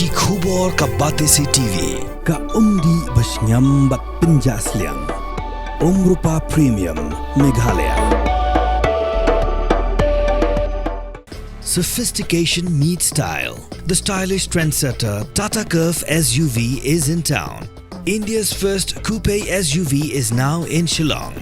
ki khubor ka Batesi TV ka umdi basnyambak penjaslian Umrupa Premium Meghalaya. Sophistication meets style. The stylish trendsetter Tata Curve SUV is in town. India's first coupe SUV is now in Shillong.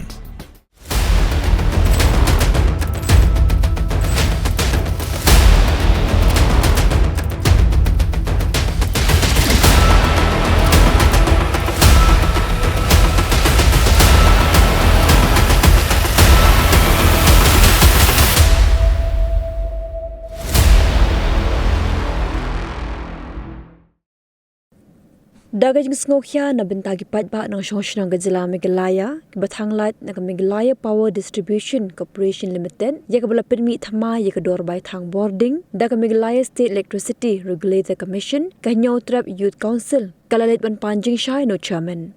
Dagajing sngokya na bintagi patba ng Sosnang Gazela Meghalaya, kibathanglat na Meghalaya Power Distribution Corporation Limited, ya kabala permi thama ya kador by thang boarding, da Meghalaya State Electricity Regulator Commission, Kanyaw Trap Youth Council, kalalit ban Panjing Shai no chairman.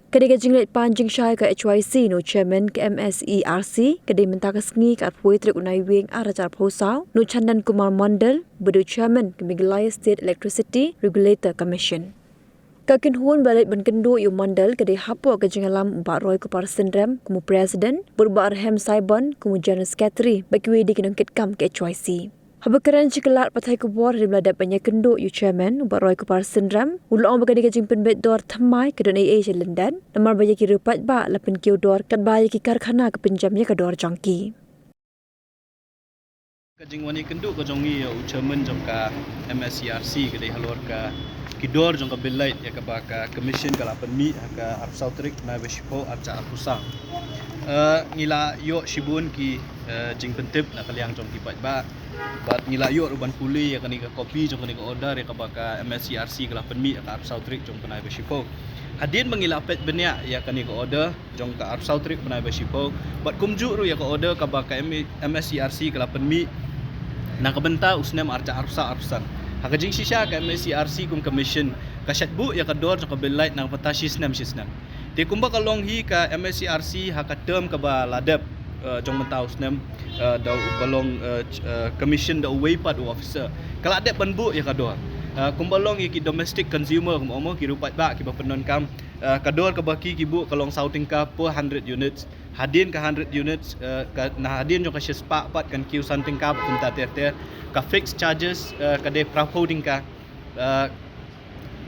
Kadi jinglet Panjing Shai ka HYC no chairman ka MSERC, kadi mentakas ngi ka poetrik unai wing arajar phosau, no Chandan Kumar Mandal, bedu chairman ka Meghalaya State Electricity Regulator Commission. Kakinhuan balik berkendu yu mandal kedai hapu ke jengalam 400 ke parsenram kumu presiden berba arham saiban kumu general secretary bagi wedi kinongkit kam ke HYC. Habakaran cikelat patai kubor di belada banyak kendu yu chairman 400 ke parsenram ulang bagadi kajing penbet dor thamai ke don AA London namar baya ki rupat ba lapen kiu dor kat baya ki karkhana ke penjamnya ke dor jangki. Kajing wani kendu kajongi chairman jongka MSERC kedai halor ka kidor jong ka belait ya ka baka commission ka lapan mi ka arsautrik na beshipo arca arpusa ngila yo shibun ki jing pentip na kaliang jong ki ba bat ngila yo ruban puli ya kani ka kopi jong kani ka order ya ka baka MSCRC ka lapan mi ka arsautrik jong na beshipo hadin mangila pet benya ya kani ka order jong ka arsautrik na beshipo bat kumju ru ya ka order ka baka MSCRC ka lapan mi na kabenta usnem arca arpusan Hakajing sisya ka MSCRC kum commission kasyat bu ya kador jong ka belait nang patasis nam sisnam. Ti kumba kalong hi ka MSCRC hakatem ka ba ladap jong mentaus nam da balong commission da way part officer. Kala dep banbu ya kador. Kumbalong ki domestic consumer kum omo ki rupat ba ki ba penon kam kador ka baki ki bu kalong souting ka per 100 units. Hadin ka 100 units na hadin jong ka sespa pat kan kiu something ka kum ta ter ka fixed charges ka de providing ka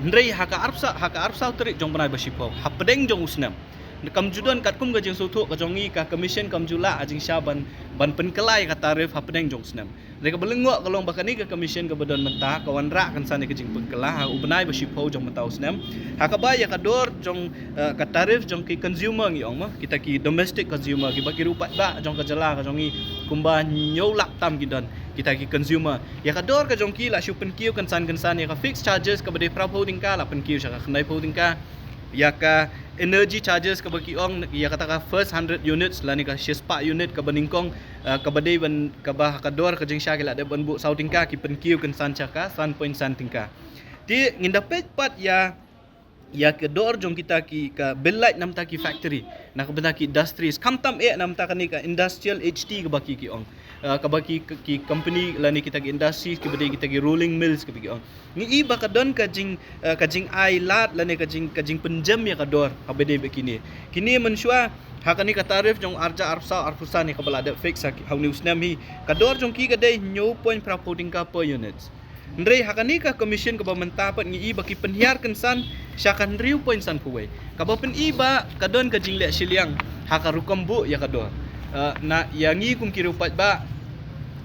ndrei haka arpsa terik jong banai basipo hapdeng jong usnam kamjudan katkum ga jeng sotu ka jongi ka commission kamjula ajing syaban ban penkelai ka tarif hapdeng jong usnam reka belengok kalong bakani ka commission ka badon mentah kawan ra kan sane ka jing penkelah ubenai basipo jong mentah usnam haka baya ka dor jong ka tarif jong ki consumer ngi ong ma kita ki domestic consumer ki baki rupat ba jong ka jela ka jongi kumba nyolak tam gidan kita ki consumer ya ka dor ka jongki la shupen kiu kan san ya ka fixed charges ka bade pra holding ka la pen kiu sha ka khnai holding ka ya ka energy charges ka baki ong ya kata ka first 100 units la ni ka shispa unit ka baningkong ka bade ban ka ba ka dor ka jing sha ki la de ban bu sauting ka ki pen kiu kan san cha ka san point san tingka ti ngindapet pat ya ke dor jong kita ki ka belait nam ta ki factory na ka benda ki industries kamtam nam ta kani ka industrial HT ka baki ki ong ka baki ki company la ni kita ki industries ki bade kita ki rolling mills ka baki ong ni iba ka don ka jing ai lat la ni ka jing penjam ya ka dor ka bade kini mensua hakani ka tarif jong arja arpusa ni ka balada fix ha ni usnam hi ka dor jong ki ka dei new point providing ka per units Ndrei hakani ka commission ka bamentapat ngi iba ki penhiar kensan syakan riu point san puwe. Ka ba pen iba kadon ka jingle siliang haka rukambu ya kadon. Na yangi kum ki rupat ba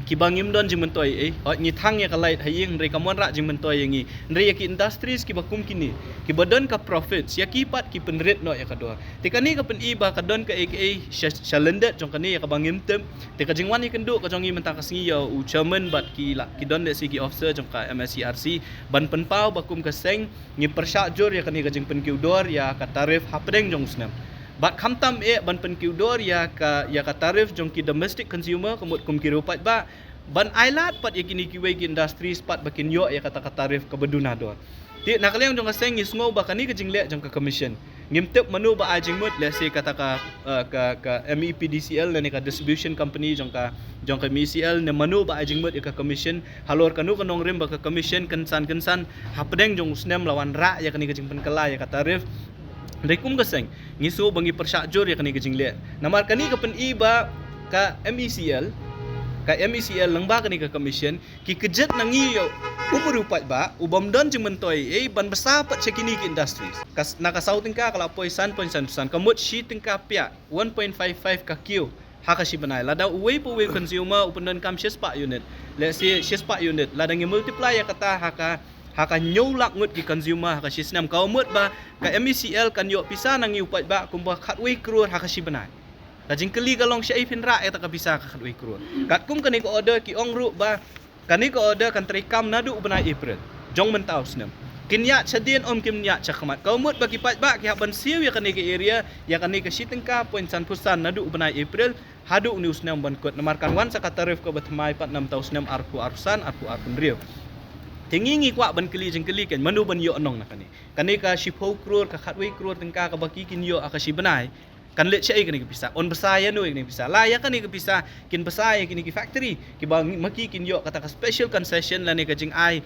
ki bangim don jing mentoi ngi thang ya kalait haying ndrei kamon ra jing mentoi yangi. Ndrei ya ki industries ki bakum kini ki badon ka profits ya ki pat ki penret no ya kadon. Tikani ka pen iba kadon ka aka shalendet jong kani ya ka bangim tem tika jing wani kendu ka jongi mentang kasngi ya u chairman bat ki la ki don le si ki officer jong ka MSCRC ban penpau bakum ka seng ngi persyak jor ya kani ka jing pen kiudor ya ka tarif hapdeng jong usnam bat kamtam ban pen kiudor ya ka tarif jong ki domestic consumer kumut kum ki rupat ba ban ailat pat yakini kiwe ki industri pat bakin yo ya kata tarif ke beduna do ti nakaliang jong kaseng ngisngo ba kani ke jingle jong ka commission ngimtep manu ba ajing mut le se kata ka MEPDCL ne ka distribution company jong ka MECL ne manu ba ajing mut ka commission halor kanu kanong rim ba ka commission kensan hapdeng jong usnem lawan ra ya kani ke jing penkala ya ka tarif rekum kaseng ngisu bangi persyajur ya kani ke jingle namar kani ka pen iba ka MECL lengba kani ka commission ki kejet nangi yo uberupat ba ubam don jementoi ban besar pat cekini ki industries naka sau tingka kala poi san kamut shi tingka pia 1.55 ka q haka shi banai lada uwe po we consumer upendon kam shispa unit let's say shispa unit lada ngi multiply ya kata haka nyolak ngut ki consumer haka shi snam kau mut ba ka MECL kan yo pisa nangi upat ba kumba khatwe krur haka shi banai kajing keli kalong syai pinra eta ka bisa ka khadui krun kat kum kani ko order ki ong ru ba kani ko order kan trikam nadu benai April jong mentau snem kinya chadien om kimnya chakmat kau mut bagi pat ba ki haban siu ya kani ke area ya kani ke sitengka poin san pusan nadu benai April hadu ni usnem ban kot namarkan wan saka tarif ko batmai pat 6 tau snem arku arsan arku arkun rio tingingi kwa ban keli jeng keli kan manu ban yo nong na kani ka shipho krur ka khatwi krur tengka ka baki kin yo akashi benai kan let cai kini kepisa on besaya nu kini kepisa layak kini kepisa kin besaya kini ki factory ki bang maki kin yo kata ka special concession la ni kajing ai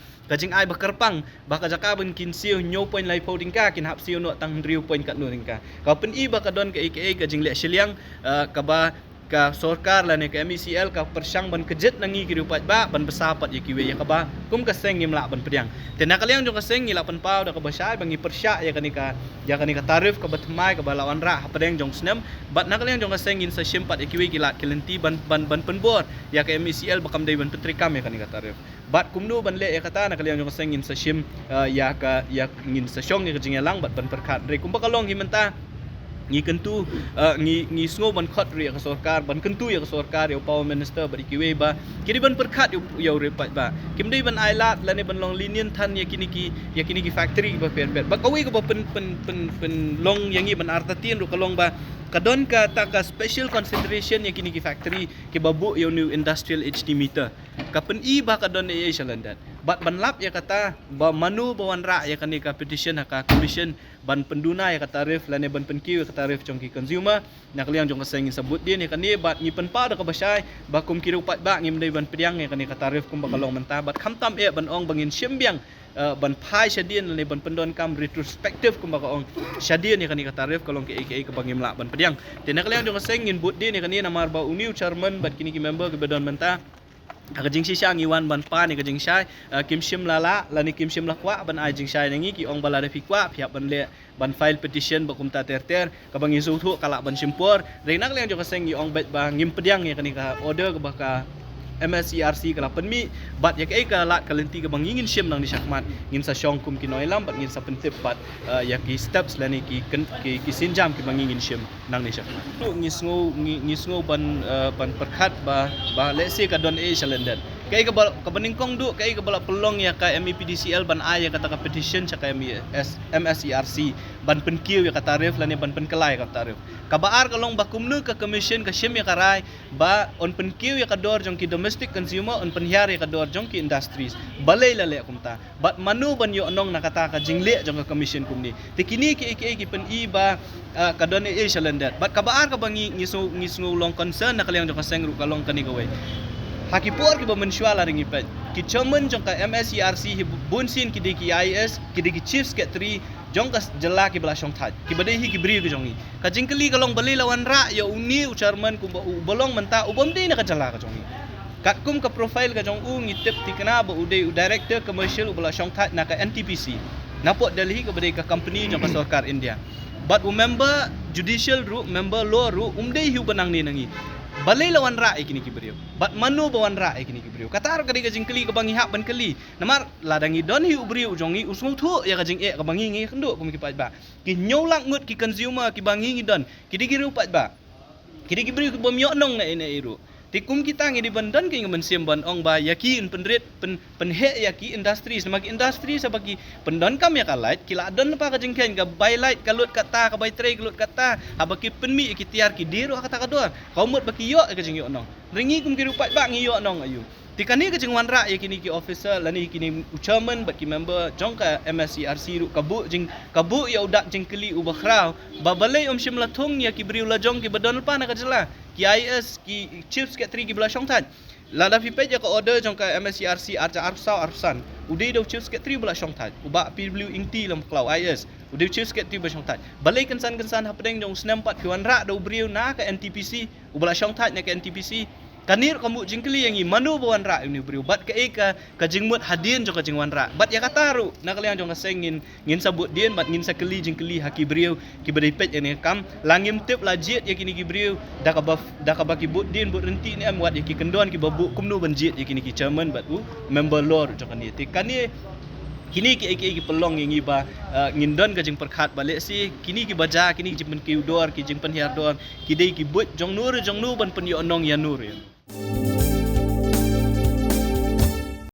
bakerpang baka jaka ben kin siu nyo point lai poding ka kin hap siu no tang riu point kat nu ringka ka pen I baka don ka aka kajing let siliang ka ba ka sorkar la ni ka MECL ka persang ban kejet nangi ki rupat ba ban besar pat ya kiwe ya ka ba kum ka seng ngimla ban pediang tena kaliang jong ka seng ngila pan pau da ka basai bangi persya ya kani ka tarif ka batmai ka balawan ra hapadeng jong snem bat na kaliang jong ka seng in sa simpat ya kiwe kilat kelenti ban penbor ya ka MECL bakam dai ban petrikam ya kani ka tarif bat kumnu ban le ya kata na kaliang jong ka seng in sa sim ya ngin sa syong ya ka jingelang bat ban perkat re kum bakalong himenta ngi kentu ngi sngo ban khot ri ka sarkar ban kentu ya ka sarkar ya power minister bari kiwe ba kini ban perkhat ya repat ba kimdei ban ailat lane ban long linian than ya kini ki factory ba pen ba kawi ko ba pen long yangi ban artatin ru kalong ba kadon ka ta ka special consideration ya kini ki factory ki babu ya new industrial HD meter kapen I ba kadon e shalandat bat ban lap ya kata ba manu bawan ra ya kani ka petition ka commission ban penduna ya kata tarif lane ban penkiu ya kata tarif jongki consumer nak liang jong kaseng sebut dia ni kani bat ngi penpa da ka basai ba kum kiru pat ba ngi mendai ban pediang ya kani ka tarif kum ba kalong mentah bat khamtam e ban ong bangin syembiang ban pai syadien lane ban pendon kam retrospective kum ba ka ong syadien ya kani ka tarif kalong ke aka ka bangim la ban pediang tena kaliang jong kaseng ngin but dia ni kani namar ba uniu chairman bat kini ki member ke bedon mentah kajing sisya ngiwan ban pa ni kajing syai kim sim lala lani kim sim lakwa ban ai jing syai nangi ki ong bala fikwa pihak ban le ban file petition bakum ta terter ka bang isu thu kala ban simpor reinak leng jo kaseng ong bet ba ngim pediang ya kani ka order ke baka MSERC kala penmi bat ya kai ka lat kalenti ka bangingin sim nang di syakmat ngin sa syong kum ki noilam bat ngin sa pentip bat ya ki steps lani ki sinjam ki bangingin sim nang di syakmat ngisngo ban perkhat ba let's say ka don e shalendan kai ka beningkong du kai ka bala pelong ya ka MEPDCL ban ai ya kata ka petition sa ka MSERC ban penkiu ya ka tarif lani ban penkelai ka tarif kabaar kalong bakumnu ka commission ka sim ya karai ba on penkiu ya ka dor jong ki domestic consumer on penhiar ya ka dor jong ki industries balai lale kumta bat manu ban yo onong nakata ka jingle jong ka commission kumni tikini ki pen I ba ka don e shalendat bat kabaar ka bangi ngisu long concern na kaliang jong ka sengru kalong kani gawai hakipor ki ba mensyuala ringi pet ki chairman jong ka MSERC bunsin ki ki IS ki chief secretary jong ka jela ki bala syong that ki badai hi ki bri ki jongi ka jingkeli kalong balai lawan ra ya uni chairman ku bolong menta ubom dei na ka jela ka jongi kat kum ka profile ka jong ngitip ti kana ba udai director commercial bala syong that na ka NTPC napot Delhi ka badai ka company jong ka sarkar India but member judicial ru member law ru dei hi banang ni nangi balai lawan ra kini ki beriu bat manu bawan ra kini ki beriu katar ka jing keli ka bangi hak ban keli namar ladangi don hi ubriu jongi usung thu ya ka jing ka bangi ngi kendo kum ki pat ba ki nyolak ngut ki consumer ki bangi ngi don ki digiru pat ba ki digi beriu ki bom yo nong na ene iru tikum kita ngi di bandan ki ngi sim ban ong ba yakin penrit penhe yaki industri semagi industri sabagi pendon kam ya kalait kila don pa ka jingken ka bylight kalut kata ka by tray kalut kata abaki penmi ki tiar ki diru kata ka dor kaumut baki yo ka jing yo nong ringi kum ki rupat ba ngi yo nong ayu Tikani ke jengwan rak ya kini ki officer lani kini chairman but ki member jong ka MSCRC ru kabuk ya udak jeng keli ubakrau babalai shimla thong ya ki briu la jong ki badon pa na ka jela ki IS ki chief secretary ki bela shong tan la da pipe ja ka order jong ka MSCRC arja arsan udai do chief secretary bela shong tan ubak PW ingti lam klau IS udai chief secretary bela shong tan balai kensan hapdeng jong snam pat piwan rak do briu na ka NTPC ubala shong tan na ka NTPC kanir kamu jingkeli yang manu bawan rak ini beri bat ke eka ka jingmut hadin jo ka jingwan rak bat ya kataru nak kalian jong sengin ngin sabut dien bat ngin sakeli jingkeli haki beriu ki beri pet yang kam langim tip lajit ya kini ki beriu da ka baki but dien but renti ni am wat ya ki kendon ki babu kumnu banjit ya kini ki chairman bat member lor jo kan ni kani kini ki pelong yang iba ngindon ka jing perkhat balik si kini ki baja kini jing pen ki udor ki jing pen hiar dor ki dei ki but jong nur ban pen yo onong ya nur ya